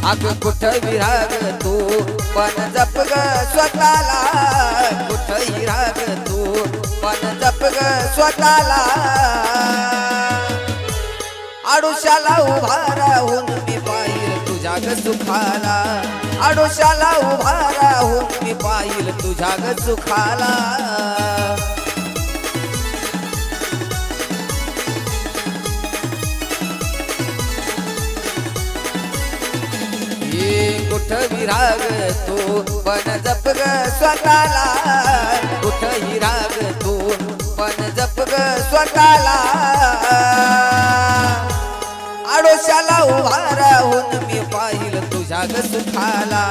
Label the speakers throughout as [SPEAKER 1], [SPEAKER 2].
[SPEAKER 1] अग कुठं विराग तू पण जप ग स्वतःला, कुठं राग तू पण जप ग स्वतःला. आडोशाला उभा राहून मी पाहिल तुझ्या ग सुखाला, आडोशाला उभा राहून मी पाहिल तुझ्या ग सुखाला. कुठं विराग तू पण जप ग स्वतःला, कुठं राग तू पण जप ग स्वतःला. आडोशाला उभा राहून मी पाहिल तुझ्या ग सुखाला,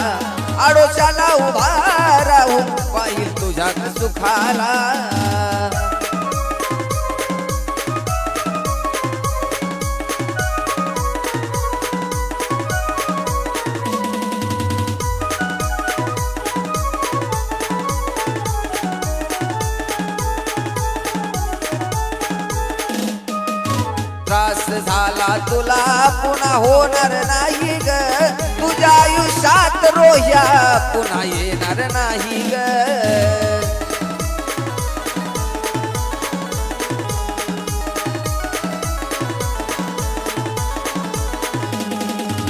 [SPEAKER 1] आडोशाला उभा राहून पाहिल तुझ्या ग सुखाला. त्रास झाला तुला पुन्हा होणार नाही ग, तुझ्या आयुष्यात रोह्या पुन्हा येणार नाही ग.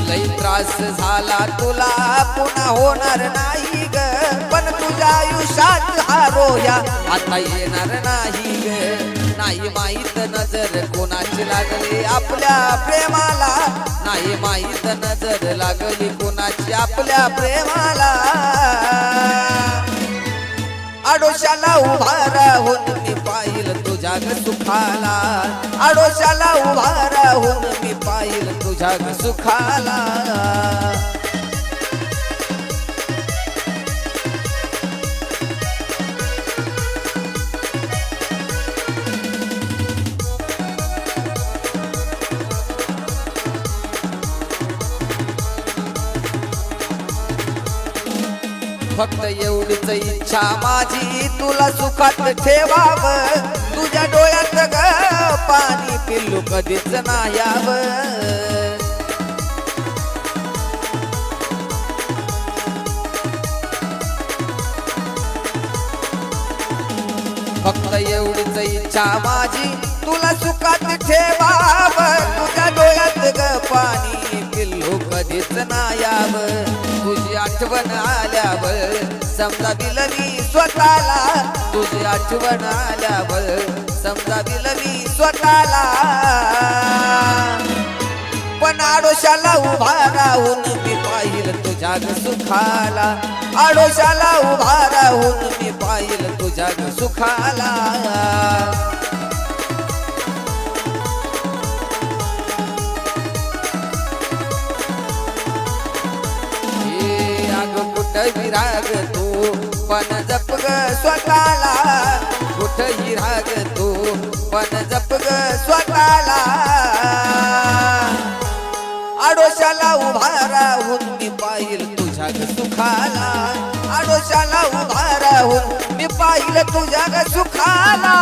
[SPEAKER 1] लई त्रास झाला तुला पुन्हा होणार नाही ग, पण तुझ्या आयुष्यात हा रोह्या आता येणार नाही ग. नाही माहीत नजर कोणाची लागली आपल्या प्रेमाला, नाही माहीत नजर लागली कोणाची आपल्या प्रेमाला. आडोशाला उभा राहून मी पाहिल तुझ्या ग सुखाला, आडोशाला उभा राहून मी पाहिल तुझ्या ग सुखाला. फक्त एवढीच इच्छा माझी तुला सुखात ठेवावं, तुझ्या डोळ्यात ग पाणी पिल्लू कधीच नाही यावं. फक्त एवढीच इच्छा माझी तुला सुखात ठेवावं, तुझ्या डोळ्यात ग पाणी पिल्लू कधीच नाही यावं. तुझी आठवण आल्यावर समजा दिल मी स्वतःला, तुझी आठवण आल्यावर समजा दिल मी स्वतःला. पण आडोशाला उभा राहून मी पाहिल तुझ्या ग सुखाला, आडोशाला उभा राहून मी पाहिल तुझ्या ग सुखाला. कुठं विराग तू पण जप ग स्वतःला, कुठं राग तू पण जप ग स्वतःला. आडोशाला उभा राहून मी पाहिल तुझ्या ग सुखाला, आडोशाला उभा राहून मी पाहिल तुझ्या ग सुखाला.